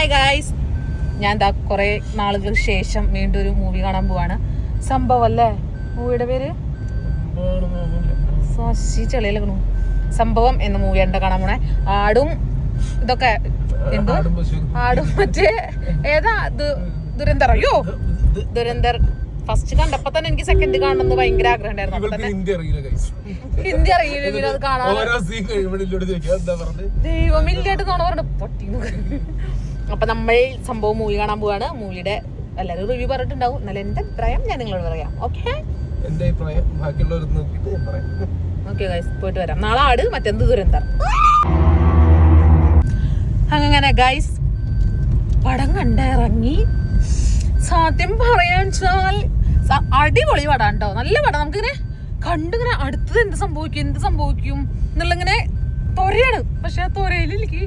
Hi guys, ഞാൻ എന്താ കുറെ നാളുകൾക്ക് ശേഷം വീണ്ടും ഒരു മൂവി കാണാൻ പോവാണ്. സംഭവം അല്ലേ മൂവിയുടെ പേര്? ചെളിയിലക്കണു. സംഭവം എന്ന മൂവിയാണ് കാണാൻ പോണേ. ആടും ഇതൊക്കെ എന്തോ ആടും മറ്റേ ഏതാ ദുരന്തർ. അയ്യോ ദുരന്തർ ഫസ്റ്റ് കണ്ടപ്പോ തന്നെ എനിക്ക് സെക്കൻഡ് കാണണമെന്ന് ഭയങ്കര ആഗ്രഹം ഉണ്ടായിരുന്നു. ഹിന്ദി അറിയില്ല അത് കാണാൻ. ദൈവമില്ലായിട്ട് കാണാൻ പറഞ്ഞു പൊട്ടി. അപ്പൊ നമ്മൾ സംഭവം മൂവി കാണാൻ പോവാണ്. മൂവിയുടെ എല്ലാവരും റിവ്യൂ പറഞ്ഞിട്ടുണ്ടാവും. എന്നാലും എന്റെ അഭിപ്രായം ഞാൻ നിങ്ങളോട് പറയാം. ഓക്കെ ഓക്കെ ഗൈസ്, പോയിട്ട് വരാം. നാളെ ആട്, മറ്റെന്ത് ദുരന്തർ. അങ്ങനെ ഗൈസ് പടം കണ്ടിറങ്ങി. സത്യം പറയാൻ വെച്ചാൽ അടിപൊളി പടം കേട്ടോ, നല്ല പടം. നമുക്കിങ്ങനെ കണ്ടിങ്ങനെ അടുത്തത് എന്ത് സംഭവിക്കും എന്നുള്ളങ്ങനെ തൊരയാണ്. പക്ഷെ ആ തൊരയിൽ എനിക്ക്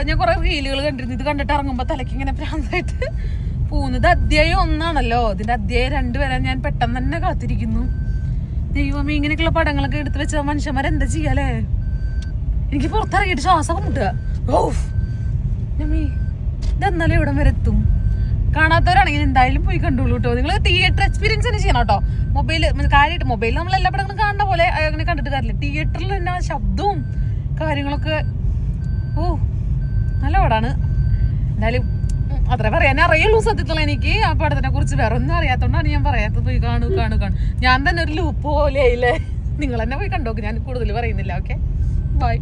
ഞാൻ കുറെ റീലുകൾ കണ്ടിരുന്നു. ഇത് കണ്ടിട്ട് ഇറങ്ങുമ്പോ തലയ്ക്ക് ഇങ്ങനെ ഭ്രാന്തായിട്ട് പോകുന്നത്. അധ്യായം 1 ഇതിന്റെ അധ്യായം 2 വരാൻ ഞാൻ പെട്ടെന്ന് തന്നെ കാത്തിരിക്കുന്നു. ദൈവമേ, ഇങ്ങനെയൊക്കെയുള്ള പടങ്ങളൊക്കെ എടുത്ത് വെച്ച മനുഷ്യന്മാരെന്താ ചെയ്യാലേ? എനിക്ക് പുറത്തിറങ്ങിയിട്ട് ശ്വാസം മുട്ടുക. ഇതെന്നാലും ഇവിടം വരെ എത്തും. കാണാത്തവരാണെങ്കിൽ എന്തായാലും പോയി കണ്ടോളൂ കേട്ടോ. നിങ്ങൾ തിയേറ്റർ എക്സ്പീരിയൻസ് തന്നെ ചെയ്യണം കേട്ടോ. കാര്യമായിട്ട് മൊബൈലിൽ നമ്മൾ എല്ലാ പടങ്ങളും കാണുന്ന പോലെ അങ്ങനെ കണ്ടിട്ട് കാര്യമില്ല. തിയേറ്ററിൽ തന്നെ ആ ശബ്ദവും കാര്യങ്ങളൊക്കെ നല്ല പടാണ്. എന്തായാലും അത്ര പറയാനേ അറിയുള്ളൂ സത്യത്തിൽ. എനിക്ക് ആ പടത്തിനെ കുറിച്ച് വേറെ ഒന്നും അറിയാത്തോണ്ടാണ് ഞാൻ പറയാത്തത്. പോയി കാണൂ. ഞാൻ തന്നെ ഒരു ലൂപ്പ് പോലെ ആയില്ലേ. നിങ്ങൾ തന്നെ പോയി കണ്ടോക്ക്, ഞാൻ കൂടുതൽ പറയുന്നില്ല. Okay bye.